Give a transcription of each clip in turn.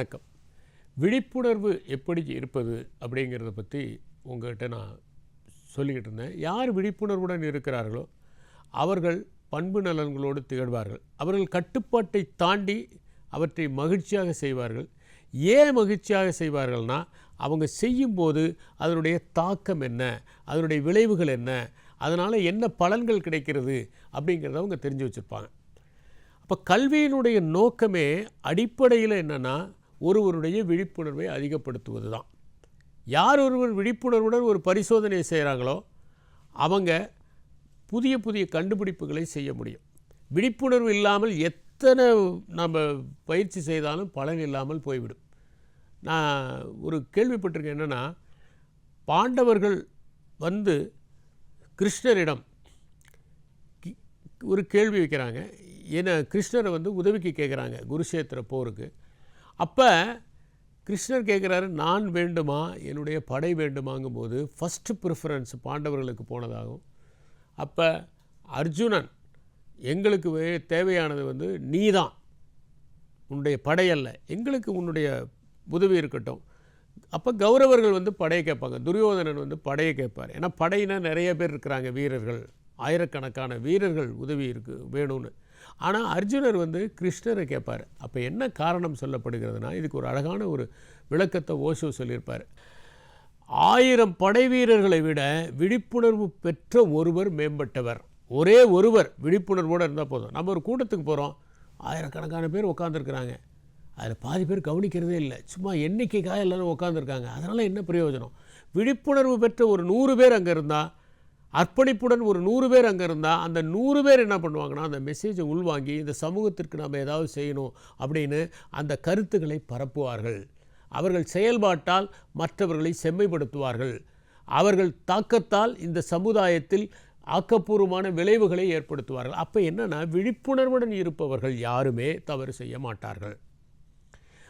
வணக்கம். விழிப்புணர்வு எப்படி இருப்பது அப்படிங்கிறத பற்றி உங்கள்கிட்ட நான் சொல்லிக்கிட்டு இருந்தேன். யார் விழிப்புணர்வுடன் இருக்கிறார்களோ அவர்கள் பண்பு நலன்களோடு திகழ்வார்கள். அவர்கள் கட்டுப்பாட்டை தாண்டி அவற்றை மகிழ்ச்சியாக செய்வார்கள். ஏன் மகிழ்ச்சியாக செய்வார்கள்னா, அவங்க செய்யும்போது அதனுடைய தாக்கம் என்ன, அதனுடைய விளைவுகள் என்ன, அதனால் என்ன பலன்கள் கிடைக்கிறது அப்படிங்கிறத அவங்க தெரிஞ்சு வச்சுருப்பாங்க. அப்போ கல்வியினுடைய நோக்கமே அடிப்படையில் என்னென்னா, ஒருவருடைய விழிப்புணர்வை அதிகப்படுத்துவது தான். யார் ஒருவர் விழிப்புணர்வுடன் ஒரு பரிசோதனை செய்கிறாங்களோ அவங்க புதிய புதிய கண்டுபிடிப்புகளை செய்ய முடியும். விழிப்புணர்வு இல்லாமல் எத்தனை நம்ம பயிற்சி செய்தாலும் பலன் இல்லாமல் போய்விடும். நான் ஒரு கேள்விப்பட்டிருக்கேன். என்னென்னா, பாண்டவர்கள் வந்து கிருஷ்ணரிடம் ஒரு கேள்வி வைக்கிறாங்க. ஏன்னா கிருஷ்ணரை வந்து உதவிக்கு கேட்குறாங்க குருஷேத்திர போருக்கு. அப்போ கிருஷ்ணர் கேட்குறாரு, நான் வேண்டுமா, என்னுடைய படை வேண்டுமாங்கும்போது ஃபஸ்ட்டு ப்ரிஃபரன்ஸ் பாண்டவர்களுக்கு போனதாகும். அப்போ அர்ஜுனன், எங்களுக்கு தேவையானது வந்து நீ தான், உன்னுடைய படையல்ல, எங்களுக்கு உன்னுடைய உதவி இருக்கட்டும். அப்போ கௌரவர்கள் வந்து படையை கேட்பாங்க, துரியோதனன் வந்து படையை கேட்பார். ஏன்னா படையினா நிறைய பேர் இருக்கிறாங்க, வீரர்கள், ஆயிரக்கணக்கான வீரர்கள் உதவி வேணும்னு. ஆனால் அர்ஜுனர் வந்து கிருஷ்ணரை கேட்பார். அப்போ என்ன காரணம் சொல்லப்படுகிறதுனா, இதுக்கு ஒரு அழகான ஒரு விளக்கத்தை ஓஷோ சொல்லியிருப்பார். 1000 படை வீரர்களை விட விழிப்புணர்வு பெற்ற ஒருவர் மேம்பட்டவர். ஒரே ஒருவர் விழிப்புணர்வோடு இருந்தால் போதும். நம்ம ஒரு கூட்டத்துக்கு போகிறோம், ஆயிரக்கணக்கான பேர் உட்காந்துருக்குறாங்க, அதில் பாதி பேர் கவனிக்கிறதே இல்லை, சும்மா எண்ணிக்கைக்காக எல்லோரும் உட்காந்துருக்காங்க. அதனால் என்ன பிரயோஜனம்? விழிப்புணர்வு பெற்ற ஒரு 100 பேர் அங்கே இருந்தால், அர்ப்பணிப்புடன் ஒரு 100 பேர் அங்கே இருந்தால், அந்த 100 பேர் என்ன பண்ணுவாங்கன்னா, அந்த மெசேஜை உள்வாங்கி இந்த சமூகத்திற்கு நம்ம ஏதாவது செய்யணும் அப்படின்னு அந்த கருத்துக்களை பரப்புவார்கள். அவர்கள் செயல்பாட்டால் மற்றவர்களை செம்மைப்படுத்துவார்கள். அவர்கள் தாக்கத்தால் இந்த சமுதாயத்தில் ஆக்கப்பூர்வமான விளைவுகளை ஏற்படுத்துவார்கள். அப்போ என்னென்னா, விழிப்புணர்வுடன் இருப்பவர்கள் யாருமே தவறு செய்ய மாட்டார்கள்.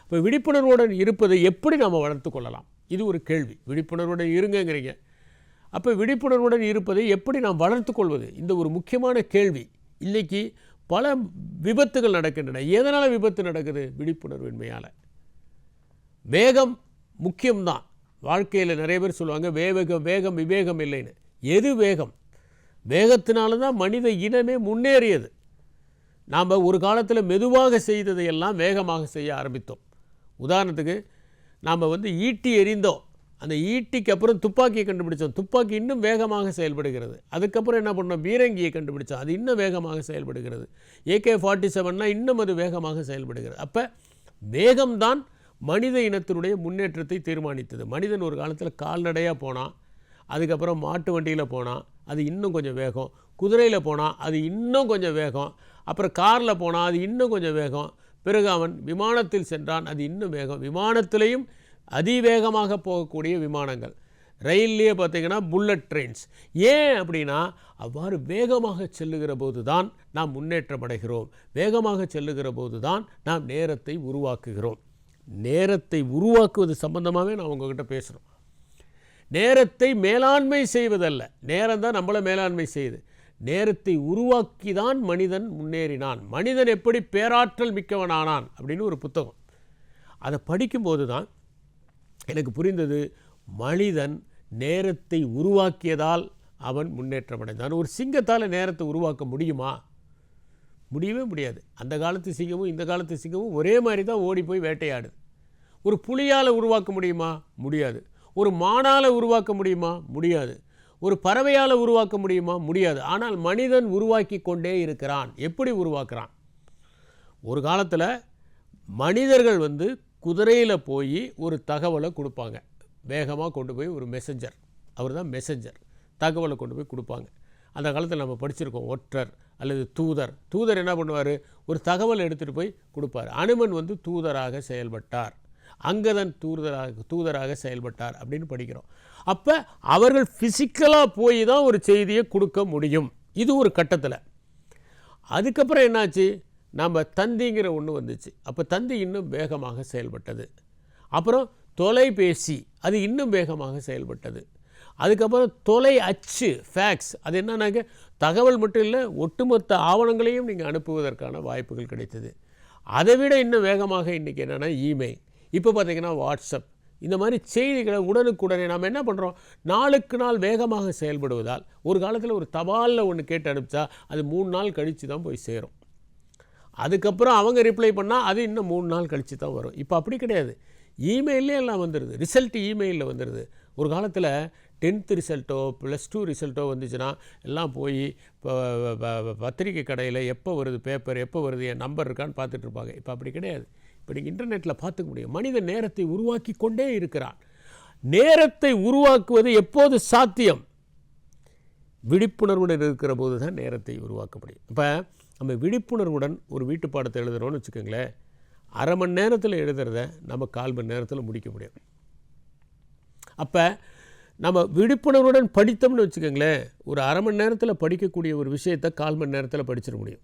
இப்போ விழிப்புணர்வுடன் இருப்பதை எப்படி நாம் வளர்த்து கொள்ளலாம்? இது ஒரு கேள்வி. விழிப்புணர்வுடன் இருங்கிறீங்க, அப்போ விழிப்புணர்வுடன் இருப்பதை எப்படி நாம் வளர்த்து கொள்வது? இந்த ஒரு முக்கியமான கேள்வி. இன்றைக்கி பல விபத்துகள் நடக்கின்றன. எதனால் விபத்து நடக்குது? விழிப்புணர்வின்மையால். வேகம் முக்கியம்தான். வாழ்க்கையில் நிறைய பேர் சொல்லுவாங்க, வேகம் விவேகம் இல்லைன்னு. எது வேகம்? வேகத்தினால தான் மனித இனமே முன்னேறியது. நாம் ஒரு காலத்தில் மெதுவாக செய்ததையெல்லாம் வேகமாக செய்ய ஆரம்பித்தோம். உதாரணத்துக்கு, நாம் வந்து ஈட்டி எறிந்தோம், அந்த ஈட்டிக்கு அப்புறம் துப்பாக்கியை கண்டுபிடிச்சோம், துப்பாக்கி இன்னும் வேகமாக செயல்படுகிறது. அதுக்கப்புறம் என்ன பண்ணோம்? பீரங்கியை கண்டுபிடிச்சோம், அது இன்னும் வேகமாக செயல்படுகிறது. AK-47 இன்னும் அது வேகமாக செயல்படுகிறது. அப்போ வேகம்தான் மனித இனத்தினுடைய முன்னேற்றத்தை தீர்மானித்தது. மனிதன் ஒரு காலத்தில் கால்நடையாக போனான், அதுக்கப்புறம் மாட்டு வண்டியில் போனான், அது இன்னும் கொஞ்சம் வேகம். குதிரையில் போனால் அது இன்னும் கொஞ்சம் வேகம். அப்புறம் காரில் போனால் அது இன்னும் கொஞ்சம் வேகம். பிறகு அவன் விமானத்தில் சென்றான், அது இன்னும் வேகம். விமானத்திலையும் அதிவேகமாக போகக்கூடிய விமானங்கள், ரயில்லையே பார்த்திங்கன்னா புல்லட் ட்ரெயின்ஸ். ஏன் அப்படின்னா, அவ்வாறு வேகமாக செல்லுகிற போது தான் நாம் முன்னேற்றம் அடைகிறோம். வேகமாக செல்லுகிற போது தான் நாம் நேரத்தை உருவாக்குகிறோம். நேரத்தை உருவாக்குவது சம்பந்தமாகவே நான் உங்கள்கிட்ட பேசுகிறோம். நேரத்தை மேலாண்மை செய்வதல்ல, நேரம் தான் நம்மளை மேலாண்மை செய்யுது. நேரத்தை உருவாக்கி தான் மனிதன் முன்னேறினான். மனிதன் எப்படி பேராற்றல் மிக்கவனானான் அப்படின்னு ஒரு புத்தகம். அதை படிக்கும்போது தான் எனக்கு புரிந்தது, மனிதன் நேரத்தை உருவாக்கியதால் அவன் முன்னேற்றம் அடைந்தான். ஒரு சிங்கத்தால் நேரத்தை உருவாக்க முடியுமா? முடியவே முடியாது. அந்த காலத்து சிங்கமும் இந்த காலத்து சிங்கமும் ஒரே மாதிரி தான் ஓடி போய் வேட்டையாடுது. ஒரு புலியால் உருவாக்க முடியுமா? முடியாது. ஒரு மானால் உருவாக்க முடியுமா? முடியாது. ஒரு பறவையால் உருவாக்க முடியுமா? முடியாது. ஆனால் மனிதன் உருவாக்கி கொண்டே இருக்கிறான். எப்படி உருவாக்குறான்? ஒரு காலத்தில் மனிதர்கள் வந்து குதிரையில் போய் ஒரு தகவலை கொடுப்பாங்க, வேகமாக கொண்டு போய் ஒரு மெசஞ்சர், அவர் தான் மெசஞ்சர், தகவலை கொண்டு போய் கொடுப்பாங்க. அந்த காலத்தில் நம்ம படிச்சிருக்கோம், ஒற்றர் அல்லது தூதர். தூதர் என்ன பண்ணுவார்? ஒரு தகவலை எடுத்துகிட்டு போய் கொடுப்பார். அனுமன் வந்து தூதராக செயல்பட்டார், அங்கதன் தூதராக செயல்பட்டார் அப்படின்னு படிக்கிறோம். அப்போ அவர்கள் ஃபிசிக்கலாக போய் தான் ஒரு செய்தியை கொடுக்க முடியும். இது ஒரு கட்டத்தில். அதுக்கப்புறம் என்னாச்சு? நம்ம தந்திங்கிற ஒன்று வந்துச்சு. அப்போ தந்தி இன்னும் வேகமாக செயல்பட்டது. அப்புறம் தொலைபேசி, அது இன்னும் வேகமாக செயல்பட்டது. அதுக்கப்புறம் தொலை அச்சு, ஃபேக்ஸ், அது என்னன்னாக்க தகவல் மட்டும் இல்லை, ஒட்டுமொத்த ஆவணங்களையும் நீங்கள் அனுப்புவதற்கான வாய்ப்புகள் கிடைத்தது. அதை விட இன்னும் வேகமாக இன்றைக்கி என்னென்னா இமெயில். இப்போ பார்த்திங்கன்னா வாட்ஸ்அப், இந்த மாதிரி செய்திகளை உடனுக்குடனே நாம் என்ன பண்ணுறோம், நாளுக்கு நாள் வேகமாக செயல்படுவதால் ஒரு காலத்தில் ஒரு தபாலில் ஒன்று கேட்டு அனுப்பிச்சா அது 3 நாள் கழித்து தான் போய் சேரும். அதுக்கப்புறம் அவங்க ரிப்ளை பண்ணால் அது இன்னும் 3 நாள் கழித்து தான் வரும். இப்போ அப்படி கிடையாது, இமெயிலே எல்லாம் வந்துடுது, ரிசல்ட் இமெயிலில் வந்துடுது. ஒரு காலத்தில் 10th ரிசல்ட்டோ +2 ரிசல்ட்டோ வந்துச்சுன்னா எல்லாம் போய் பத்திரிக்கை கடையில் எப்போ வருது பேப்பர், எப்போ வருது, என் நம்பர் இருக்கான்னு பார்த்துட்ருப்பாங்க. இப்போ அப்படி கிடையாது. இப்போ நீங்கள் இன்டர்நெட்டில் பார்த்துக்க முடியும். மனிதன் நேரத்தை உருவாக்கி கொண்டே இருக்கிறான். நேரத்தை உருவாக்குவது எப்போது சாத்தியம்? விழிப்புணர்வுடன் இருக்கிற போது தான் நேரத்தை உருவாக்க முடியும். இப்போ நம்ம விழிப்புணர்வுடன் ஒரு வீட்டு பாடத்தை எழுதுகிறோன்னு வச்சுக்கோங்களேன், அரை மணி நேரத்தில் எழுதுறத நம்ம 1/4 மணி நேரத்தில் முடிக்க முடியும். அப்போ நம்ம விழிப்புணர்வுடன் படித்தோம்னு வச்சுக்கோங்களேன், ஒரு அரை மணி நேரத்தில் படிக்கக்கூடிய ஒரு விஷயத்தை 1/4 மணி நேரத்தில் படிச்சிட முடியும்.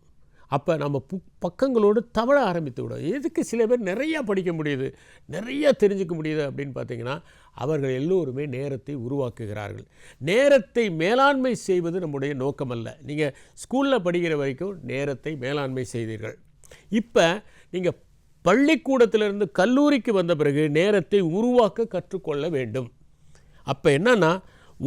அப்போ நம்ம பக்கங்களோடு தவழ ஆரம்பித்து விடும். எதுக்கு சில பேர் நிறையா படிக்க முடியுது, நிறையா தெரிஞ்சுக்க முடியுது அப்படின்னு பார்த்தீங்கன்னா, அவர்கள் எல்லோருமே நேரத்தை உருவாக்குகிறார்கள். நேரத்தை மேலாண்மை செய்வது நம்முடைய நோக்கம் அல்ல. நீங்கள் ஸ்கூலில் படிக்கிற வரைக்கும் நேரத்தை மேலாண்மை செய்தீர்கள். இப்போ நீங்கள் பள்ளிக்கூடத்திலிருந்து கல்லூரிக்கு வந்த பிறகு நேரத்தை உருவாக்க கற்றுக்கொள்ள வேண்டும். அப்போ என்னன்னா,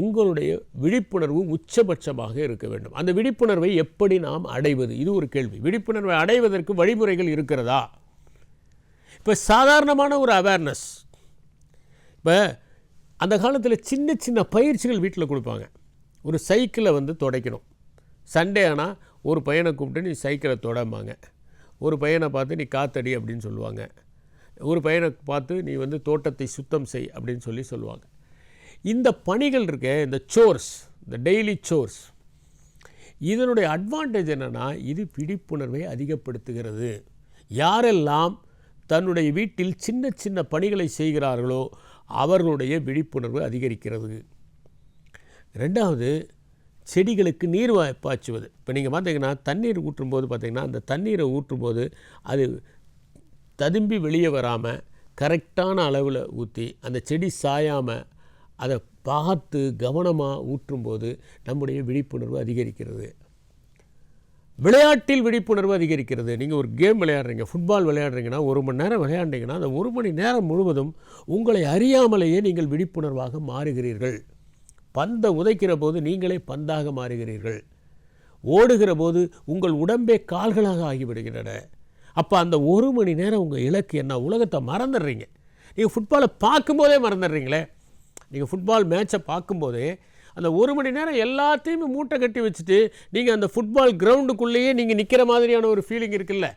உங்களுடைய விழிப்புணர்வு உச்சபட்சமாக இருக்க வேண்டும். அந்த விழிப்புணர்வை எப்படி நாம் அடைவது? இது ஒரு கேள்வி. விழிப்புணர்வை அடைவதற்கு வழிமுறைகள் இருக்கிறதா? இப்போ சாதாரணமான ஒரு அவேர்னஸ், இப்போ அந்த காலத்தில் சின்ன சின்ன பயிற்சிகள் வீட்டில் கொடுப்பாங்க. ஒரு சைக்கிளை துடைக்கணும். சண்டே ஆனால் ஒரு பையனை கூப்பிட்டு நீ சைக்கிளை தொடம்பாங்க. ஒரு பையனை பார்த்து நீ காத்தடி அப்படின்னு சொல்லுவாங்க. ஒரு பையனை பார்த்து நீ தோட்டத்தை சுத்தம் செய் அப்படின்னு சொல்லுவாங்க. இந்த பணிகள் இருக்க, இந்த சோர்ஸ், இந்த டெய்லி சோர்ஸ், இதனுடைய அட்வான்டேஜ் என்னென்னா, இது விழிப்புணர்வை அதிகப்படுத்துகிறது. யாரெல்லாம் தன்னுடைய வீட்டில் சின்ன சின்ன பணிகளை செய்கிறார்களோ அவர்களுடைய விழிப்புணர்வு அதிகரிக்கிறது. 2வது, செடிகளுக்கு நீர் பாய்ச்சுவது. இப்போ நீங்கள் பார்த்தீங்கன்னா தண்ணீர் ஊற்றும்போது பார்த்தீங்கன்னா, அந்த தண்ணீரை ஊற்றும்போது அது ததும்பி வெளியே வராமல் கரெக்டான அளவில் ஊற்றி அந்த செடி சாயாமல் அதை பார்த்து கவனமாக ஊற்றும்போது நம்முடைய விழிப்புணர்வு அதிகரிக்கிறது. விளையாட்டில் விழிப்புணர்வு அதிகரிக்கிறது. நீங்கள் ஒரு கேம் விளையாடுறீங்க, ஃபுட்பால் விளையாடுறீங்கன்னா 1 மணி நேரம் விளையாண்டிங்கன்னா அந்த 1 மணி நேரம் முழுவதும் உங்களை அறியாமலேயே நீங்கள் விழிப்புணர்வாக மாறுகிறீர்கள். பந்தை உதைக்கிற போது நீங்களே பந்தாக மாறுகிறீர்கள். ஓடுகிற போது உங்கள் உடம்பே கால்களாக ஆகிவிடுகின்றன. அப்போ அந்த 1 மணி நேரம் உங்கள் இலக்கு என்ன? உலகத்தை மறந்துடுறீங்க. நீங்கள் ஃபுட்பாலை பார்க்கும்போதே மறந்துடுறீங்களே. நீங்கள் ஃபுட்பால் மேட்சை பார்க்கும்போதே அந்த 1 மணி நேரம் எல்லாத்தையுமே மூட்டை கட்டி வச்சுட்டு நீங்கள் அந்த ஃபுட்பால் கிரவுண்டுக்குள்ளேயே நீங்கள் நிற்கிற மாதிரியான ஒரு ஃபீலிங் இருக்குல்ல,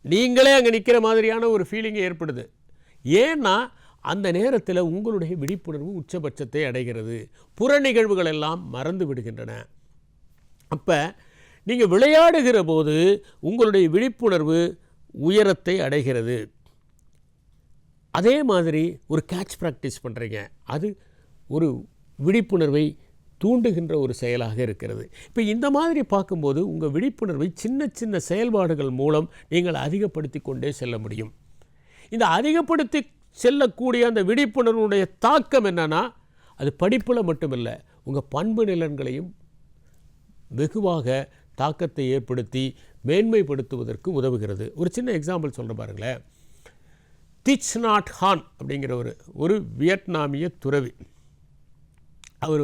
நீங்களே அங்கே நிற்கிற மாதிரியான ஒரு ஃபீலிங் ஏற்படுது. ஏன்னா அந்த நேரத்தில் உங்களுடைய விழிப்புணர்வு உச்சபட்சத்தை அடைகிறது. புற நிகழ்வுகள் எல்லாம் மறந்து விடுகின்றன. அப்போ நீங்கள் விளையாடுகிற போது உங்களுடைய விழிப்புணர்வு உயரத்தை அடைகிறது. அதே மாதிரி ஒரு கேட்ச் ப்ராக்டிஸ் பண்ணுறீங்க, அது ஒரு விழிப்புணர்வை தூண்டுகின்ற ஒரு செயலாக இருக்கிறது. இப்போ இந்த மாதிரி பார்க்கும்போது உங்கள் விழிப்புணர்வை சின்ன சின்ன செயல்பாடுகள் மூலம் நீங்கள் அதிகப்படுத்தி கொண்டே செல்ல முடியும். இந்த அதிகப்படுத்தி செல்லக்கூடிய அந்த விழிப்புணர்வுடைய தாக்கம் என்னன்னா, அது படிப்பில் மட்டுமில்லை, உங்கள் பண்பு நிலன்களையும் வெகுவாக தாக்கத்தை ஏற்படுத்தி மேன்மைப்படுத்துவதற்கு உதவுகிறது. ஒரு சின்ன எக்ஸாம்பிள் சொல்கிறேன் பாருங்களேன். திச் நாட் ஹான் அப்படிங்கிற ஒரு வியட்நாமிய துறவி. அவர்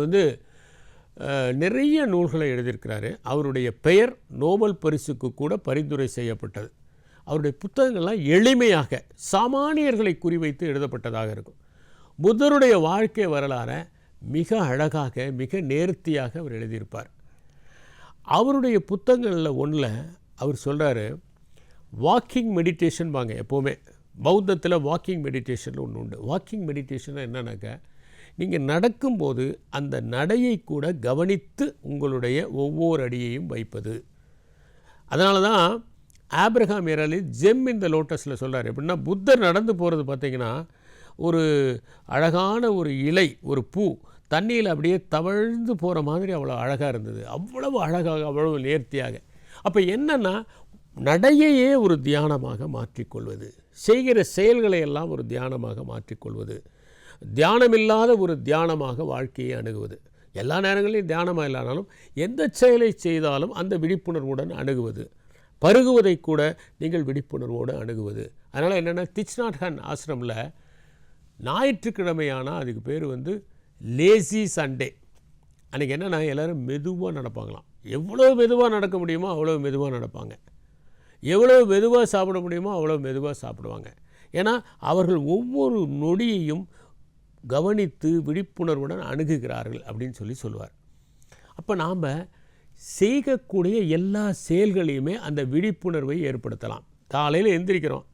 நிறைய நூல்களை எழுதியிருக்கிறாரு. அவருடைய பெயர் நோபல் பரிசுக்கு கூட பரிந்துரை செய்யப்பட்டது. அவருடைய புத்தகங்கள்லாம் எளிமையாக சாமானியர்களை குறிவைத்து எழுதப்பட்டதாக இருக்கும். புத்தருடைய வாழ்க்கை வரலாறை மிக அழகாக மிக நேர்த்தியாக அவர் எழுதியிருப்பார். அவருடைய புத்தகங்களில் ஒன்றில் அவர் சொல்கிறாரு, வாக்கிங் மெடிடேஷன் வாங்க. எப்போவுமே பௌத்தத்தில் வாக்கிங் மெடிடேஷன் ஒன்று உண்டு. வாக்கிங் மெடிடேஷன் என்னன்னாக்கா, நீங்கள் நடக்கும்போது அந்த நடையை கூட கவனித்து உங்களுடைய ஒவ்வொரு அடியையும் வைப்பது. அதனால தான் ஆப்ரஹாம் எராலி ஜெம் இன் த லோட்டஸில் சொல்கிறார். எப்படின்னா, புத்தர் நடந்து போகிறது பார்த்திங்கன்னா, ஒரு அழகான ஒரு இலை, ஒரு பூ தண்ணியில் அப்படியே தவழ்ந்து போகிற மாதிரி அவ்வளோ அழகாக இருந்தது. அவ்வளவு அழகாக, அவ்வளவு நேர்த்தியாக. அப்போ என்னென்னா, நடையையே ஒரு தியானமாக மாற்றிக்கொள்வது, செய்கிற செயல்களை எல்லாம் ஒரு தியானமாக மாற்றிக்கொள்வது, தியானமில்லாத ஒரு தியானமாக வாழ்க்கையை அணுகுவது. எல்லா நேரங்களிலும் தியானமாக இல்லானாலும் எந்த செயலை செய்தாலும் அந்த விழிப்புணர்வுடன் அணுகுவது. பருகுவதை கூட நீங்கள் விழிப்புணர்வோடு அணுகுவது. அதனால் என்னென்னா திச்நாட்ஹான் ஆசிரமில் ஞாயிற்றுக்கிழமையானால் அதுக்கு பேர் வந்து லேசி சண்டே. அன்றைக்கி என்னென்னா எல்லோரும் மெதுவாக நடப்பாங்களாம். எவ்வளோ மெதுவாக நடக்க முடியுமோ அவ்வளோ மெதுவாக நடப்பாங்க. எவ்வளோ மெதுவாக சாப்பிட முடியுமோ அவ்வளோ மெதுவாக சாப்பிடுவாங்க. ஏன்னா அவர்கள் ஒவ்வொரு நொடியையும் கவனித்து விழிப்புணர்வுடன் அணுகுகிறார்கள் அப்படின்னு சொல்லுவார். அப்போ நாம் செய்யக்கூடிய எல்லா செயல்களையுமே அந்த விழிப்புணர்வை ஏற்படுத்தலாம். காலையில் எந்திரிக்கிறோம்,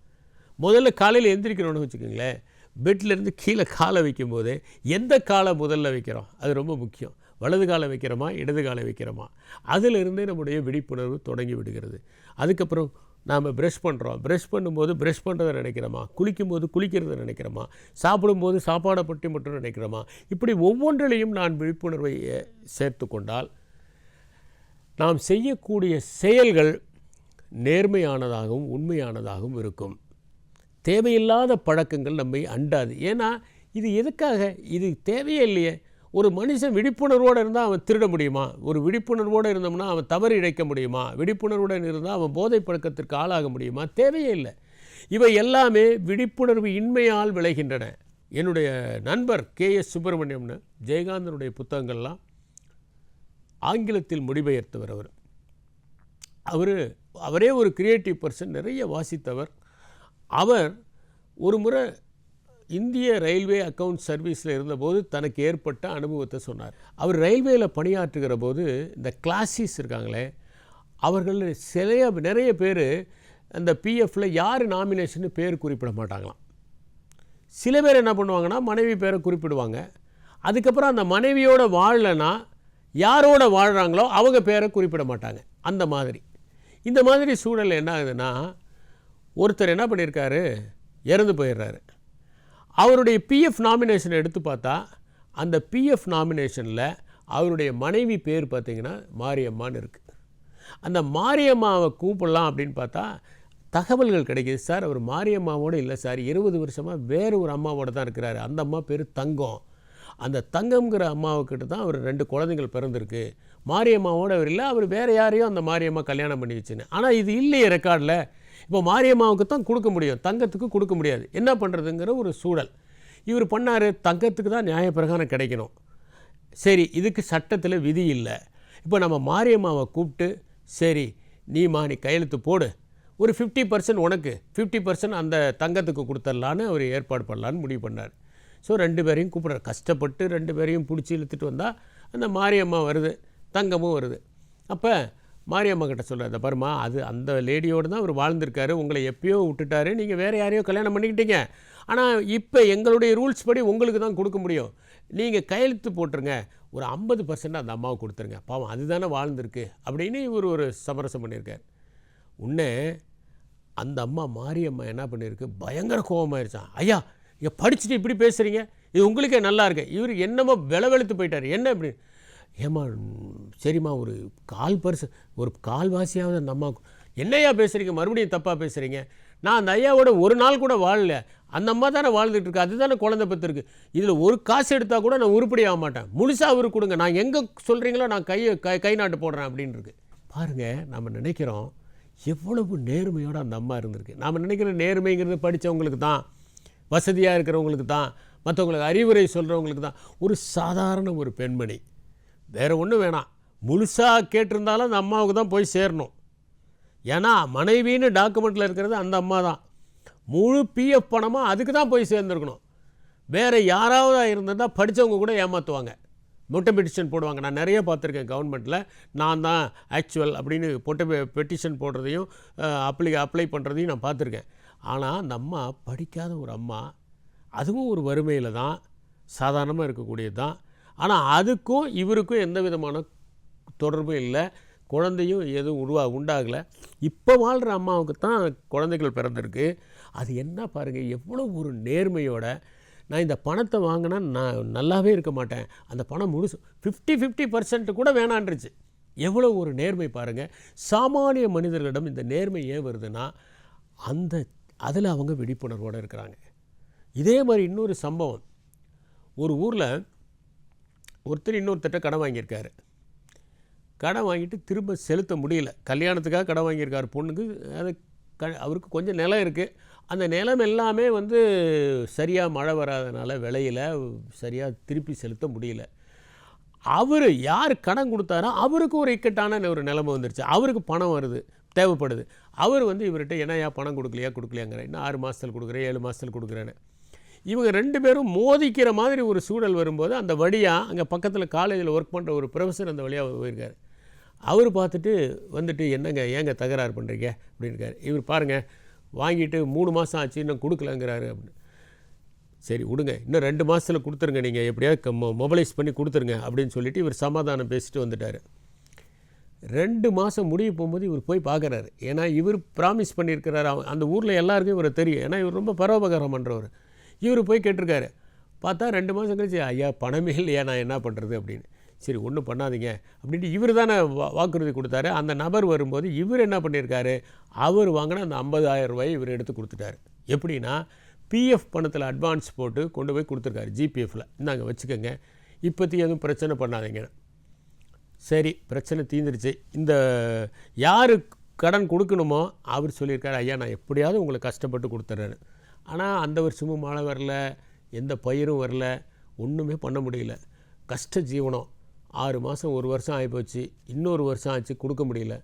முதல்ல காலையில் எந்திரிக்கிறோன்னு வச்சுக்கோங்களேன், பெட்லேருந்து கீழே காலை வைக்கும்போது எந்த காலை முதல்ல வைக்கிறோம் அது ரொம்ப முக்கியம். வலது காலை வைக்கிறோமா இடது காலை வைக்கிறோமா, அதிலிருந்தே நம்முடைய விழிப்புணர்வு தொடங்கி விடுகிறது. அதுக்கப்புறம் நாம் ப்ரஷ் பண்ணுறோம், ப்ரஷ் பண்ணும்போது ப்ரஷ் பண்ணுறதை நினைக்கிறோமா, குளிக்கும்போது குளிக்கிறத நினைக்கிறோமா, சாப்பிடும்போது சாப்பாடை பற்றி மட்டும் நினைக்கிறோமா, இப்படி ஒவ்வொன்றிலையும் நான் விழிப்புணர்வை சேர்த்து கொண்டால் நாம் செய்யக்கூடிய செயல்கள் நேர்மையானதாகவும் உண்மையானதாகவும் இருக்கும். தேவையில்லாத பழக்கங்கள் நம்மை அண்டாது. ஏன்னா இது எதுக்காக, இது தேவையே இல்லையே. ஒரு மனுஷன் விழிப்புணர்வோடு இருந்தால் அவன் திருட முடியுமா? ஒரு விழிப்புணர்வோடு இருந்தோம்னா அவன் தவறு இழைக்க முடியுமா? விழிப்புணர்வுடன் இருந்தால் அவன் போதை பழக்கத்திற்கு ஆளாக முடியுமா? தேவையே இல்லை. இவை எல்லாமே விழிப்புணர்வு இன்மையால் விளைகின்றன. என்னுடைய நண்பர் KS சுப்பிரமணியம்னு ஜெயகாந்தனுடைய புத்தகங்கள்லாம் ஆங்கிலத்தில் மொழிபெயர்த்தவர். அவரே ஒரு கிரியேட்டிவ் பர்சன், நிறைய வாசித்தவர். அவர் ஒரு முறை இந்திய ரயில்வே அக்கவுண்ட் சர்வீஸில் இருந்தபோது தனக்கு ஏற்பட்ட அனுபவத்தை சொன்னார். அவர் ரயில்வேயில் பணியாற்றுகிற போது இந்த கிளாஸிஸ் இருக்காங்களே, அவர்கள் நிறைய பேர் அந்த பிஎஃப்பில் யார் நாமினேஷன் பேர் குறிப்பிட மாட்டாங்களாம். சில பேர் என்ன பண்ணுவாங்கன்னா மனைவி பேரை குறிப்பிடுவாங்க. அதுக்கப்புறம் அந்த மனைவியோட வாழலைன்னா யாரோட வாழ்கிறாங்களோ அவங்க பேரை குறிப்பிட மாட்டாங்க. அந்த மாதிரி இந்த மாதிரி சூழல் என்ன ஆகுதுன்னா, ஒருத்தர் என்ன பண்ணியிருக்காரு, இறந்து போயிடுறாரு. அவருடைய பிஎஃப் நாமினேஷனை எடுத்து பார்த்தா அந்த பிஎஃப் நாமினேஷனில் அவருடைய மனைவி பேர் பார்த்திங்கன்னா மாரியம்மான்னு இருக்குது. அந்த மாரியம்மாவை கூப்பிடலாம் அப்படின்னு பார்த்தா தகவல்கள் கிடைக்கிது. சார் அவர் மாரியம்மாவோடு இல்லை சார், 20 வருஷமாக வேறு ஒரு அம்மாவோடு தான் இருக்கிறாரு. அந்த அம்மா பேர் தங்கம். அந்த தங்கம்ங்கிற அம்மாவுக்கிட்ட தான் அவர் 2 குழந்தைகள் பிறந்திருக்கு. மாரியம்மாவோடு அவர் இல்லை, அவர் வேறு யாரையும் அந்த மாரியம்மா கல்யாணம் பண்ணி வச்சுன்னு. ஆனால் இது இல்லையே ரெக்கார்டில். இப்போ மாரியம்மாவுக்கு தான் கொடுக்க முடியும், தங்கத்துக்கு கொடுக்க முடியாது. என்ன பண்ணுறதுங்கிற ஒரு சூழல். இவர் பண்ணார், தங்கத்துக்கு தான் நியாயப்பிரகாரம் கிடைக்கணும். சரி, இதுக்கு சட்டத்தில் விதி இல்லை. இப்போ நம்ம மாரியம்மாவை கூப்பிட்டு, சரி நீ கையெழுத்து போடு, ஒரு 50% உனக்கு 50% அந்த தங்கத்துக்கு கொடுத்துடலான்னு அவர் ஏற்பாடு பண்ணலான்னு முடிவு பண்ணார். ஸோ 2 பேரையும் கூப்பிட்றாரு. கஷ்டப்பட்டு 2 பேரையும் பிடிச்சி இழுத்துட்டு வந்தால் அந்த மாரியம்மா வருது, தங்கமும் வருது. அப்போ மாரியம்மா கிட்ட சொல்கிறார், இந்த பாருமா, அது அந்த லேடியோடு தான் அவர் வாழ்ந்திருக்காரு, உங்களை எப்பயோ விட்டுட்டாரு, நீங்கள் வேறு யாரையோ கல்யாணம் பண்ணிக்கிட்டீங்க. ஆனால் இப்போ எங்களுடைய ரூல்ஸ் படி உங்களுக்கு தான் கொடுக்க முடியும். நீங்கள் கையெழுத்து போட்டுருங்க, ஒரு 50% அந்த அம்மாவுக்கு கொடுத்துருங்க, பாவம் அதுதானே வாழ்ந்திருக்கு அப்படின்னு இவர் ஒரு சமரசம் பண்ணியிருக்கார். உடனே அந்த அம்மா மாரியம்மா என்ன பண்ணியிருக்கு, பயங்கர கோபமாயிருச்சான். ஐயா, இங்கே படிச்சுட்டு இப்படி பேசுகிறீங்க, இது உங்களுக்கே நல்லா இருக்கு. இவர் என்னமோ வெளுத்து போயிட்டார். என்ன இப்படி, ஏம்மா சரிம்மா, ஒரு கால்வாசியாவது அந்த அம்மா, என்னையா பேசுகிறீங்க, மறுபடியும் தப்பாக பேசுகிறீங்க. நான் அந்த ஐயாவோட ஒரு நாள் கூட வாழல, அந்த அம்மா தானே வாழ்ந்துட்டு இருக்கு, அதுதானே குழந்தை பெற்றிருக்கு. இதில் ஒரு காசு எடுத்தால் கூட நான் உருப்படி ஆக மாட்டேன், முழுசாக அவருக்கு கொடுங்க, நான் எங்கே சொல்கிறீங்களோ நான் கை நாட்டு போடுறேன் அப்படின்னு இருக்கு. பாருங்கள், நம்ம நினைக்கிறோம் எவ்வளவு நேர்மையோடு அந்த அம்மா இருந்திருக்கு. நாம் நினைக்கிற நேர்மைங்கிறது படித்தவங்களுக்கு தான், வசதியாக இருக்கிறவங்களுக்கு தான், மற்றவங்களுக்கு அறிவுரை சொல்கிறவங்களுக்கு தான். ஒரு சாதாரண ஒரு பெண்மணி, வேறு ஒன்றும் வேணாம், முழுசாக கேட்டிருந்தாலும் அந்த அம்மாவுக்கு தான் போய் சேரணும். ஏன்னா மனைவின்னு டாக்குமெண்ட்டில் இருக்கிறது அந்த அம்மா தான். முழு பிஎஃப் பணமாக அதுக்கு தான் போய் சேர்ந்துருக்கணும். வேறு யாராவது இருந்திருந்தால் படித்தவங்க கூட ஏமாற்றுவாங்க, மொட்டை பெட்டிஷன் போடுவாங்க. நான் நிறைய பார்த்துருக்கேன் கவர்மெண்ட்டில், நான் தான் ஆக்சுவல் அப்படின்னு பெட்டிஷன் போடுறதையும் அப்ளை பண்ணுறதையும் நான் பார்த்துருக்கேன். ஆனால் அந்த அம்மா படிக்காத ஒரு அம்மா, அதுவும் ஒரு வறுமையில் தான், சாதாரணமாக இருக்கக்கூடியது தான். ஆனால் அதுக்கும் இவருக்கும் எந்த விதமான தொடர்பும் இல்லை, குழந்தையும் எதுவும் உண்டாகலை. இப்போ வாழ்கிற அம்மாவுக்கு தான் குழந்தைகள் பிறந்திருக்கு. அது என்ன பாருங்கள், எவ்வளோ ஒரு நேர்மையோட, நான் இந்த பணத்தை வாங்கினா நான் நல்லாவே இருக்க மாட்டேன், அந்த பணம் முழுசு 50% கூட வேணான்றுச்சு. எவ்வளோ ஒரு நேர்மை பாருங்கள். சாமானிய மனிதர்களிடம் இந்த நேர்மை ஏன் வருதுன்னா அதில் அவங்க விழிப்புணர்வோடு இருக்கிறாங்க. இதே மாதிரி இன்னொரு சம்பவம், ஒரு ஊரில் ஒருத்தர் இன்னொருத்தட்ட கடன் வாங்கியிருக்காரு. கடன் வாங்கிட்டு திரும்ப செலுத்த முடியல, கல்யாணத்துக்காக கடன் வாங்கியிருக்காரு பொண்ணுக்கு. அது அவருக்கு கொஞ்சம் நிலம் இருக்குது, அந்த நிலம் எல்லாமே வந்து சரியாக மழை வராதனால விளையில சரியாக திருப்பி செலுத்த முடியல. அவர் யார் கடன் கொடுத்தாரோ அவருக்கு ஒரு இக்கட்டான ஒரு நிலைமை வந்துருச்சு. அவருக்கு பணம் வருது, தேவைப்படுது. அவர் வந்து இவர்கிட்ட என்னையா பணம் கொடுக்கலையாங்கிற, இன்னும் 6 மாதத்தில் கொடுக்குறேன், 7 மாதத்தில் கொடுக்குறேன்னு. இவங்க 2 பேரும் மோதிக்கிற மாதிரி ஒரு சூழல் வரும்போது அந்த வழியாக அங்கே பக்கத்தில் காலேஜில் ஒர்க் பண்ணுற ஒரு ப்ரொஃபஸர் அந்த வழியாக போயிருக்கார். அவர் பார்த்துட்டு வந்துட்டு, என்னங்க ஏங்க தகராறு பண்ணுறீங்க அப்படின்னுக்கார். இவர் பாருங்கள், வாங்கிட்டு 3 மாதம் ஆச்சு இன்னும் கொடுக்கலங்கிறாரு அப்படின்னு. சரி விடுங்க, இன்னும் 2 மாதத்தில் கொடுத்துருங்க, நீங்கள் எப்படியாவது மொபைலைஸ் பண்ணி கொடுத்துருங்க அப்படின்னு சொல்லிவிட்டு இவர் சமாதானம் பேசிட்டு வந்துட்டார். 2 மாதம் முடிய போகும்போது இவர் போய் பார்க்குறாரு. ஏன்னா இவர் ப்ராமிஸ் பண்ணியிருக்கிறாரு, அந்த ஊரில் எல்லாருக்கும் இவரை தெரியும். ஏன்னா இவர் ரொம்ப பரோபகாரம் பண்ணுறவர். இவர் போய் கேட்டிருக்காரு. பார்த்தா 2 மாதம் கழிச்சு, ஐயா பணமே இல்லையா, நான் என்ன பண்ணுறது அப்படின்னு. சரி ஒன்றும் பண்ணாதீங்க அப்படின்ட்டு இவர் தானே வாக்குறுதி கொடுத்தாரு. அந்த நபர் வரும்போது இவர் என்ன பண்ணியிருக்காரு, அவர் வாங்கின அந்த 50,000 ரூபாயை இவர் எடுத்து கொடுத்துட்டார். எப்படின்னா பிஎஃப் பணத்தில் அட்வான்ஸ் போட்டு கொண்டு போய் கொடுத்துருக்காரு. ஜிபிஎஃப்பில் இந்தாங்க வச்சுக்கோங்க, இப்போதைக்கு எதுவும் பிரச்சனை பண்ணாதீங்க. சரி பிரச்சனை தீர்ந்துருச்சு. இந்த யார் கடன் கொடுக்கணுமோ அவர் சொல்லியிருக்காரு, ஐயா நான் எப்படியாவது உங்களை கஷ்டப்பட்டு கொடுத்துட்றேன்னு. ஆனால் அந்த வருஷமும் மழை வரல, எந்த பயிரும் வரல, ஒன்றுமே பண்ண முடியல. கஷ்ட ஜீவனம். 6 மாதம் 1 வருஷம் ஆகிப்போச்சு, இன்னொரு வருஷம் ஆச்சு, கொடுக்க முடியல.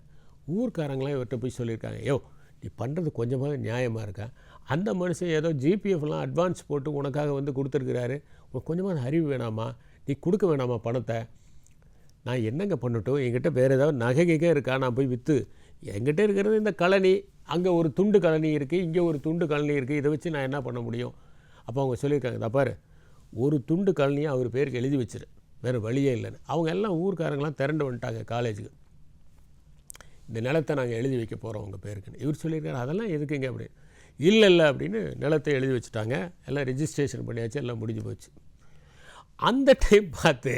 ஊர்க்காரங்களாம் இவர்கிட்ட போய் சொல்லியிருக்காங்க, யோ நீ பண்ணுறது கொஞ்சமாக நியாயமாக இருக்கா, அந்த மனுஷன் ஏதோ ஜிபிஎஃப்லாம் அட்வான்ஸ் போட்டு உனக்காக வந்து கொடுத்துருக்கிறாரு, உனக்கு கொஞ்சமாக அறிவு வேணாமா, நீ கொடுக்க வேணாமா பணத்தை, நான் என்னங்க பண்ணட்டும், என்கிட்ட வேறு ஏதாவது நகைகை இருக்கா, நான் போய் விற்று, என்கிட்ட இருக்கிறது இந்த கழனி, அங்கே ஒரு துண்டு கழனி இருக்குது, இங்கே ஒரு துண்டு கழனி இருக்குது, இதை வச்சு நான் என்ன பண்ண முடியும். அப்போ அவங்க சொல்லியிருக்காங்க, தப்பாரு ஒரு துண்டு கழனியை அவர் பேருக்கு எழுதி வச்சிரு, வேறு வழியே இல்லைன்னு. அவங்க எல்லாம் ஊர்க்காரங்களாம் திரண்டு வந்துட்டாங்க காலேஜுக்கு. இந்த நிலத்தை நாங்கள் எழுதி வைக்க போகிறோம் உங்கள் பேருக்குன்னு. இவர் சொல்லியிருக்காரு, அதெல்லாம் எதுக்குங்க அப்படின்னு. இல்லை அப்படின்னு நிலத்தை எழுதி வச்சுட்டாங்க, எல்லாம் ரெஜிஸ்ட்ரேஷன் பண்ணியாச்சு, எல்லாம் முடிஞ்சு போச்சு. அந்த டைம் பார்த்து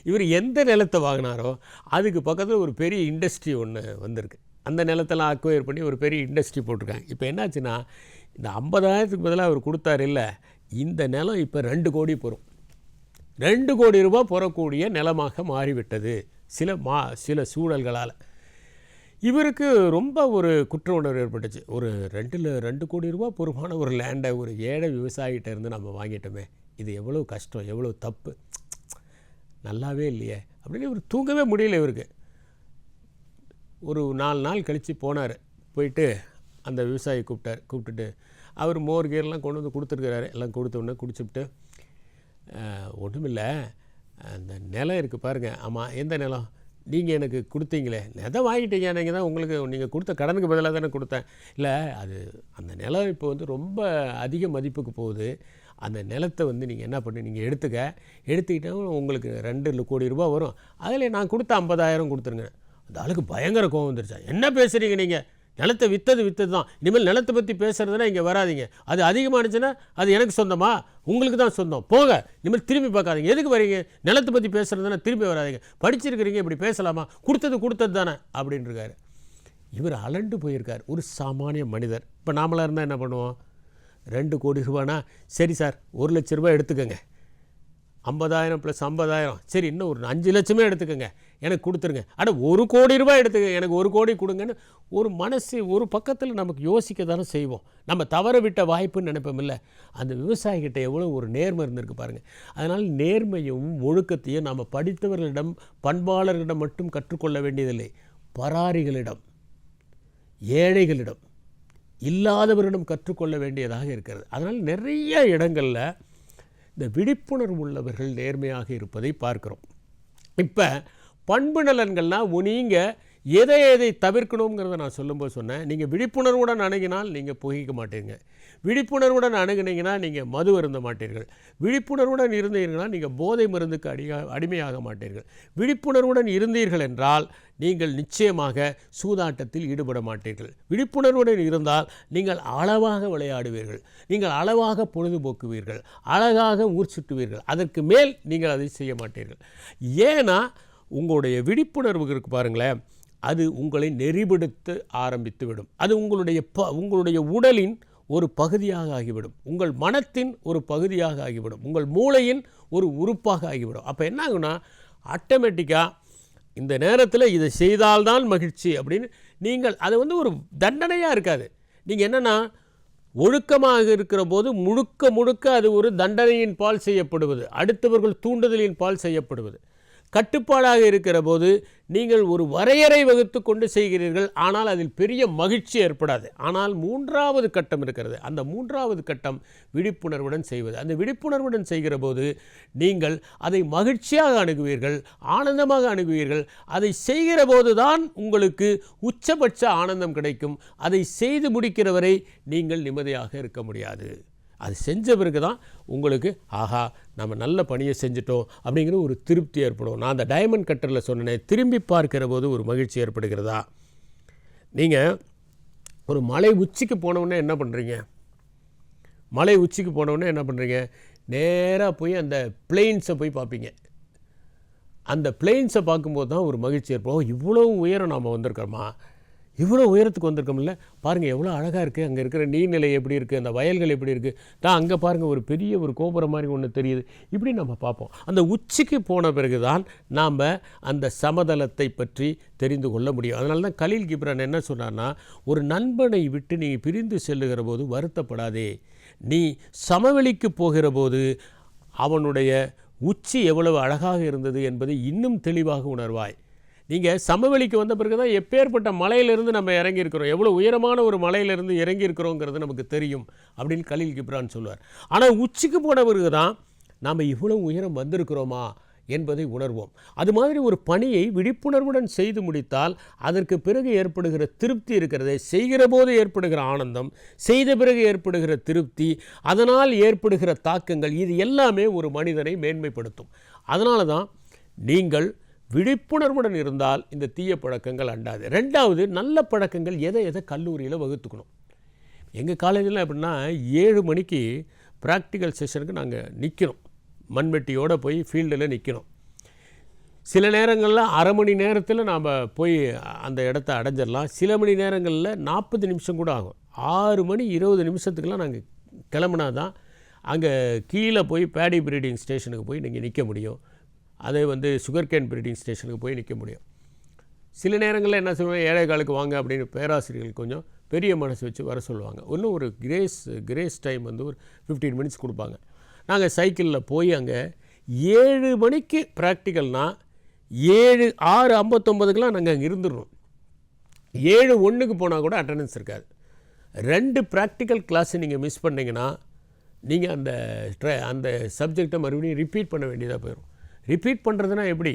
இவர் எந்த நிலத்தை வாங்கினாரோ அதுக்கு பக்கத்தில் ஒரு பெரிய இண்டஸ்ட்ரி ஒன்று வந்திருக்கு. அந்த நிலத்தெல்லாம் அக்வயர் பண்ணி ஒரு பெரிய இண்டஸ்ட்ரி போட்டிருக்காங்க. இப்போ என்னாச்சுன்னா, இந்த 50,000க்கு பதிலாக அவர் கொடுத்தாரு இல்லை, இந்த நிலம் இப்போ 2 கோடி போகும். 2 கோடி ரூபாய் போகக்கூடிய நிலமாக மாறிவிட்டது சில சூழல்களால். இவருக்கு ரொம்ப ஒரு குற்ற உணர்வு ஏற்பட்டுச்சு. ஒரு 2 கோடி ரூபாய் பொறுப்பான ஒரு லேண்டை ஒரு ஏழை விவசாயிகிட்ட இருந்து நம்ம வாங்கிட்டோமே, இது எவ்வளோ கஷ்டம், எவ்வளோ தப்பு, நல்லாவே இல்லையே அப்படின்னு இவர் தூங்கவே முடியல. இவருக்கு ஒரு 4 நாள் கழித்து போனார். போயிட்டு அந்த விவசாயி கூப்பிட்டுட்டு அவர் மோர் கீரெலாம் கொண்டு வந்து கொடுத்துருக்கிறாரு. எல்லாம் கொடுத்த உடனே குடிச்சுவிட்டு, ஒன்றுமில்லை, அந்த நிலம் இருக்குது பாருங்கள். ஆமாம், எந்த நிலம், நீங்கள் எனக்கு கொடுத்தீங்களே, நிலம் வாங்கிட்டீங்க, நீங்கள் தான் நீங்கள் கொடுத்த கடனுக்கு பதிலாக தானே கொடுத்தேன். இல்லை அது அந்த நிலம் இப்போ வந்து ரொம்ப அதிக மதிப்புக்கு போகுது, அந்த நிலத்தை வந்து நீங்கள் என்ன பண்ணி நீங்கள் எடுத்துக்கிட்டால் உங்களுக்கு 2 கோடி ரூபா வரும், அதில் நான் கொடுத்த 50,000 கொடுத்துருங்க. அந்த ஆளுக்கு பயங்கர கோவம் வந்துருச்சா, என்ன பேசுகிறீங்க நீங்கள், நிலத்தை விற்றது தான், இனிமேல் நிலத்தை பற்றி பேசுகிறதுனா இங்கே வராதிங்க, அது அதிகமானுச்சுன்னா அது எனக்கு சொந்தமா, உங்களுக்கு தான் சொந்தம், போங்க, இனிமேல் திரும்பி பார்க்காதீங்க, எதுக்கு வரீங்க, நிலத்தை பற்றி பேசுகிறதுனா திரும்பி வராதிங்க, படிச்சிருக்கிறீங்க, இப்படி பேசலாமா, கொடுத்தது தானே அப்படின்னு இருக்காரு. இவர் அலண்டு போயிருக்கார், ஒரு சாமானிய மனிதர். இப்போ நாமளாக இருந்தால் என்ன பண்ணுவோம், 2 கோடி ரூபானா சரி சார் 1 லட்ச ரூபாய் எடுத்துக்கோங்க, 50,000 + 50,000, சரி இன்னும் ஒரு 5 லட்சமே எடுத்துக்கோங்க, எனக்கு கொடுத்துருங்க, அட 1 கோடி ரூபாய் எடுத்துக்கங்க, எனக்கு 1 கோடி கொடுங்கன்னு ஒரு மனசு ஒரு பக்கத்தில் நமக்கு யோசிக்க தானே செய்வோம். நம்ம தவற விட்ட வாய்ப்புன்னு நினைப்போம். இல்லை, அந்த விவசாயிகிட்ட எவ்வளோ ஒரு நேர்மை இருந்திருக்கு பாருங்கள். அதனால் நேர்மையும் ஒழுக்கத்தையும் நாம் படித்தவர்களிடம் பண்பாளர்களிடம் மட்டும் கற்றுக்கொள்ள வேண்டியதில்லை, பராரிகளிடம், ஏழைகளிடம், இல்லாதவரிடம் கற்றுக்கொள்ள வேண்டியதாக இருக்கிறது. அதனால் நிறைய இடங்களில் இந்த விழிப்புணர்வு உள்ளவர்கள் நேர்மையாக இருப்பதை பார்க்குறோம். இப்போ பண்பு நலன்கள்னால் நீங்கள் எதை தவிர்க்கணுங்கிறத நான் சொல்லும்போது சொன்னேன். நீங்கள் விழிப்புணர்வுடன் அணுகினால் நீங்கள் புகைக்க மாட்டீங்க, விழிப்புணர்வுடன் அணுகினீங்கன்னா நீங்கள் மது அருந்த மாட்டீர்கள், விழிப்புணர்வுடன் இருந்தீர்கள்னால் நீங்கள் போதை மருந்துக்கு அடிமையாக மாட்டீர்கள், விழிப்புணர்வுடன் இருந்தீர்கள் என்றால் நீங்கள் நிச்சயமாக சூதாட்டத்தில் ஈடுபட மாட்டீர்கள், விழிப்புணர்வுடன் இருந்தால் நீங்கள் அளவாக விளையாடுவீர்கள், நீங்கள் அளவாக பொழுதுபோக்குவீர்கள், அழகாக ஊர் சுற்றுவீர்கள், அதற்கு மேல் நீங்கள் அதை செய்ய மாட்டீர்கள். ஏன்னா உங்களுடைய விழிப்புணர்வு இருக்கு பாருங்களேன், அது உங்களை நெறிப்படுத்த ஆரம்பித்துவிடும். அது உங்களுடைய உடலின் ஒரு பகுதியாக ஆகிவிடும், உங்கள் மனத்தின் ஒரு பகுதியாக ஆகிவிடும், உங்கள் மூளையின் ஒரு உறுப்பாக ஆகிவிடும். அப்போ என்ன ஆகுனா, ஆட்டோமேட்டிக்காக இந்த நேரத்தில் இதை செய்தால்தான் மகிழ்ச்சி அப்படின்னு நீங்கள் அது வந்து ஒரு தண்டனையாக இருக்காது. நீங்கள் என்னென்னா ஒழுக்கமாக இருக்கிற போது முழுக்க முழுக்க அது ஒரு தண்டனையின் பால் செய்யப்படுவது, அடுத்தவர்கள் தூண்டுதலின் பால் செய்யப்படுவது. கட்டுப்பாடாக இருக்கிற போது நீங்கள் ஒரு வரையறை வகுத்து கொண்டு செய்கிறீர்கள், ஆனால் அதில் பெரிய மகிழ்ச்சி ஏற்படாது. ஆனால் 3வது கட்டம் இருக்கிறது. அந்த 3வது கட்டம் விழிப்புணர்வுடன் செய்வது. அந்த விழிப்புணர்வுடன் செய்கிற போது நீங்கள் அதை மகிழ்ச்சியாக அணுகுவீர்கள், ஆனந்தமாக அணுகுவீர்கள். அதை செய்கிற போது தான் உங்களுக்கு உச்சபட்ச ஆனந்தம் கிடைக்கும். அதை செய்து முடிக்கிற வரை நீங்கள் நிம்மதியாக இருக்க முடியாது. அது செஞ்ச பிறகு தான் உங்களுக்கு ஆஹா நம்ம நல்ல பணியை செஞ்சிட்டோம் அப்படிங்கிற ஒரு திருப்தி ஏற்படும். நான் அந்த டைமண்ட் கட்டரில் சொன்னேன், திரும்பி பார்க்கிற போது ஒரு மகிழ்ச்சி ஏற்படுகிறதா? நீங்கள் ஒரு மலை உச்சிக்கு போனவுடனே என்ன பண்ணுறீங்க? மலை உச்சிக்கு போனவுடனே என்ன பண்ணுறீங்க? நேராக போய் அந்த பிளெயின்ஸை போய் பார்ப்பீங்க. அந்த பிளெயின்ஸை பார்க்கும்போது தான் ஒரு மகிழ்ச்சி ஏற்படும். இவ்வளோ உயரம் நாம் வந்திருக்கிறோமா, இவ்வளோ உயரத்துக்கு வந்திருக்கோம்ல, பாருங்கள் எவ்வளோ அழகாக இருக்குது, அங்கே இருக்கிற நீர்நிலை எப்படி இருக்குது, அந்த வயல்கள் எப்படி இருக்குது, தான் அங்கே பாருங்கள் ஒரு பெரிய ஒரு கோபுரம் மாதிரி ஒன்று தெரியுது. இப்படி நம்ம பார்ப்போம். அந்த உச்சிக்கு போன பிறகு தான் நாம் அந்த சமதளத்தை பற்றி தெரிந்து கொள்ள முடியும். அதனால தான் கலீல் கிப்ரான் என்ன சொன்னார்னா, ஒரு நண்பனை விட்டு நீ பிரிந்து செல்லுகிற போது வருத்தப்படாதே, நீ சமவெளிக்கு போகிற போது அவனுடைய உச்சி எவ்வளவு அழகாக இருந்தது என்பதை இன்னும் தெளிவாக உணர்வாய். நீங்கள் சமவெளிக்கு வந்த பிறகு தான் எப்பேற்பட்ட மலையிலிருந்து நம்ம இறங்கியிருக்கிறோம், எவ்வளோ உயரமான ஒரு மலையிலிருந்து இறங்கியிருக்கிறோங்கிறது நமக்கு தெரியும் அப்படின்னு கலீல் கிப்ரான் சொல்லுவார். ஆனால் உச்சிக்கு போன பிறகு தான் நாம் இவ்வளோ உயரம் வந்திருக்கிறோமா என்பதை உணர்வோம். அது மாதிரி ஒரு பணியை விழிப்புணர்வுடன் செய்து முடித்தால் அதற்கு பிறகு ஏற்படுகிற திருப்தி இருக்கிறதே, செய்கிற போது ஏற்படுகிற ஆனந்தம், செய்த பிறகு ஏற்படுகிற திருப்தி, அதனால் ஏற்படுகிற தாக்கங்கள், இது எல்லாமே ஒரு மனிதனை மேன்மைப்படுத்தும். அதனால தான் நீங்கள் விழிப்புணர்வுடன் இருந்தால் இந்த தீய பழக்கங்கள் அண்டாது. 2வது, நல்ல பழக்கங்கள் எதை கல்லூரியில் வகுத்துக்கணும். எங்கள் காலேஜில் எப்படின்னா 7 மணிக்கு ப்ராக்டிக்கல் செஷனுக்கு நாங்கள் நிற்கணும், மண்வெட்டியோடு போய் ஃபீல்டில் நிற்கணும். சில நேரங்களில் அரை மணி நேரத்தில் நாம் போய் அந்த இடத்த அடைஞ்சிடலாம். சில மணி நேரங்களில் 40 நிமிஷம் கூட ஆகும். 6 மணி 20 நிமிஷத்துக்கெலாம் நாங்கள் கிளம்புனா தான் அங்கே கீழே போய் பேடி ப்ரீடிங் ஸ்டேஷனுக்கு போய் நீங்கள் நிற்க முடியும். அதை சுகர் கேன் ப்ரீடிங் ஸ்டேஷனுக்கு போய் நிற்க முடியும். சில நேரங்களில் என்ன சொல்லுவாங்க, 7:15 வாங்க அப்படின்னு பேராசிரியர்கள் கொஞ்சம் பெரிய மனசு வச்சு வர சொல்லுவாங்க. இன்னும் ஒரு கிரேஸ் டைம் ஒரு 15 மினிட்ஸ் கொடுப்பாங்க. நாங்கள் சைக்கிளில் போய் அங்கே 7 மணிக்கு ப்ராக்டிக்கல்னால் 6:59க்கெலாம் நாங்கள் அங்கே இருந்துடணும். 7:01க்கு போனால் கூட அட்டண்டன்ஸ் இருக்காது. 2 ப்ராக்டிக்கல் கிளாஸை நீங்கள் மிஸ் பண்ணிங்கன்னா நீங்கள் அந்த சப்ஜெக்டை மறுபடியும் ரிப்பீட் பண்ண வேண்டியதாக போயிடும். ரிப்பீட் பண்ணுறதுனா எப்படி?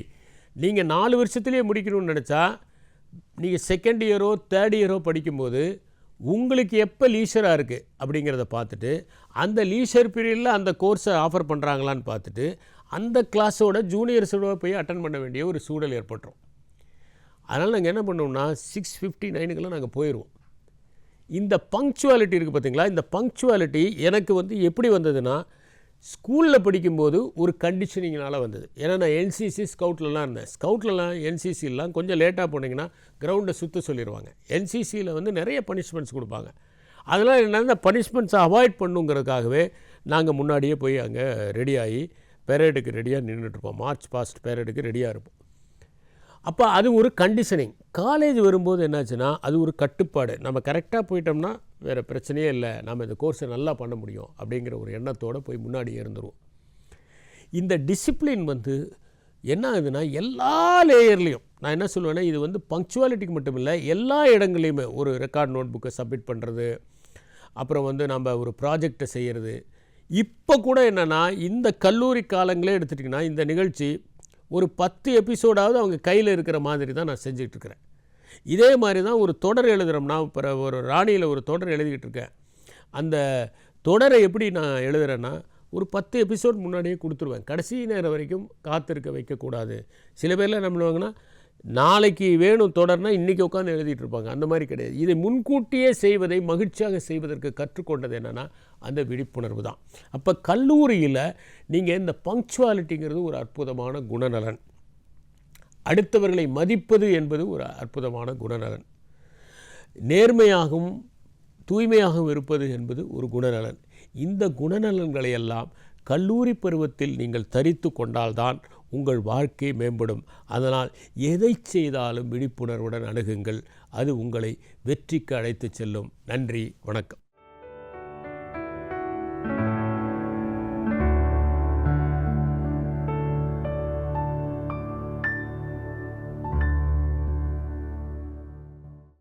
நீங்கள் 4 வருஷத்துலேயே முடிக்கணும்னு நினச்சா நீங்கள் செகண்ட் இயரோ தேர்ட் இயரோ படிக்கும்போது உங்களுக்கு எப்போ லீஷராக இருக்குது அப்படிங்கிறத பார்த்துட்டு, அந்த லீஷர் பீரியடில் அந்த கோர்ஸை ஆஃபர் பண்ணுறாங்களான்னு பார்த்துட்டு அந்த கிளாஸோட ஜூனியர்ஸோட போய் அட்டன் பண்ண வேண்டிய ஒரு சூழல் ஏற்பட்டுரும். அதனால் நாங்கள் என்ன பண்ணுவோம்னா 6:59க்கெல்லாம் நாங்கள் போயிடுவோம். இந்த பங்க்சுவாலிட்டி இருக்குது பார்த்தீங்களா, இந்த பங்க்சுவாலிட்டி எனக்கு எப்படி வந்ததுன்னா, ஸ்கூலில் படிக்கும்போது ஒரு கண்டிஷனிங்னால் வந்தது. ஏன்னா நான் என்சிசி ஸ்கவுட்லலாம் இருந்தேன். ஸ்கவுட்லலாம் என்சிசிலாம் கொஞ்சம் லேட்டாக போனீங்கன்னா கிரவுண்டை சுற்ற சொல்லிடுவாங்க. என்சிசியில் நிறைய பனிஷ்மெண்ட்ஸ் கொடுப்பாங்க. அதனால் என்ன, பனிஷ்மெண்ட்ஸை அவாய்ட் பண்ணுங்கிறதுக்காகவே நாங்கள் முன்னாடியே போய் அங்கே ரெடியாகி பேரேடுக்கு ரெடியாக நின்றுட்டுருப்போம். மார்ச் பாஸ்ட் பேரேடுக்கு ரெடியாக இருப்போம். அப்போ அது ஒரு கண்டிஷனிங். காலேஜ் வரும்போது என்னாச்சுன்னா அது ஒரு கட்டுப்பாடு. நம்ம கரெக்டாக போயிட்டோம்னா வேறு பிரச்சனையே இல்லை, நம்ம இந்த கோர்ஸை நல்லா பண்ண முடியும் அப்படிங்கிற ஒரு எண்ணத்தோடு போய் முன்னாடி இருந்துருவோம். இந்த டிசிப்ளின் என்ன ஆகுதுன்னா எல்லா லேயர்லேயும் நான் என்ன சொல்லுவேன்னா, இது பங்க்சுவாலிட்டிக்கு மட்டும் இல்லை, எல்லா இடங்களையுமே ஒரு ரெக்கார்ட் நோட் புக்கை சப்மிட் பண்ணுறது, அப்புறம் நம்ம ஒரு ப்ராஜெக்டை செய்கிறது. இப்போ கூட என்னென்னா இந்த கல்லூரி காலங்களே எடுத்துட்டிங்கன்னா இந்த நிகழ்ச்சி ஒரு 10 எபிசோடாவது அவங்க கையில் இருக்கிற மாதிரி தான் நான் செஞ்சிட்ருக்கிறேன். இதே மாதிரி தான் ஒரு தொடர் எழுதுகிறோம்னா, இப்போ ஒரு ராணியில் ஒரு தொடர் எழுதிக்கிட்டு இருக்கேன். அந்த தொடரை எப்படி நான் எழுதுகிறேன்னா ஒரு 10 எபிசோட் முன்னாடியே கொடுத்துருவேன். கடைசி நேரம் வரைக்கும் காத்திருக்க வைக்கக்கூடாது. சில பேரில் என்ன பண்ணுவாங்கன்னா, நாளைக்கு வேணும் தொடர்னா இன்றைக்கி உட்காந்து எழுதிட்டு இருப்பாங்க. அந்த மாதிரி கிடையாது. இதை முன்கூட்டியே செய்வதை மகிழ்ச்சியாக செய்வதற்கு கற்றுக்கொண்டது என்னென்னா அந்த விழிப்புணர்வு தான். அப்போ கல்லூரியில் நீங்கள் இந்த பங்க்சுவாலிட்டிங்கிறது ஒரு அற்புதமான குணநலன். அடுத்தவர்களை மதிப்பது என்பது ஒரு அற்புதமான குணநலன். நேர்மையாகவும் தூய்மையாகவும் இருப்பது என்பது ஒரு குணநலன். இந்த குணநலன்களை எல்லாம் கல்லூரி பருவத்தில் நீங்கள் தரித்து கொண்டால்தான் உங்கள் வாழ்க்கை மேம்படும். அதனால் எதை செய்தாலும் விழிப்புணர்வுடன் அணுகுங்கள். அது உங்களை வெற்றிக்கு அழைத்து செல்லும். நன்றி, வணக்கம்.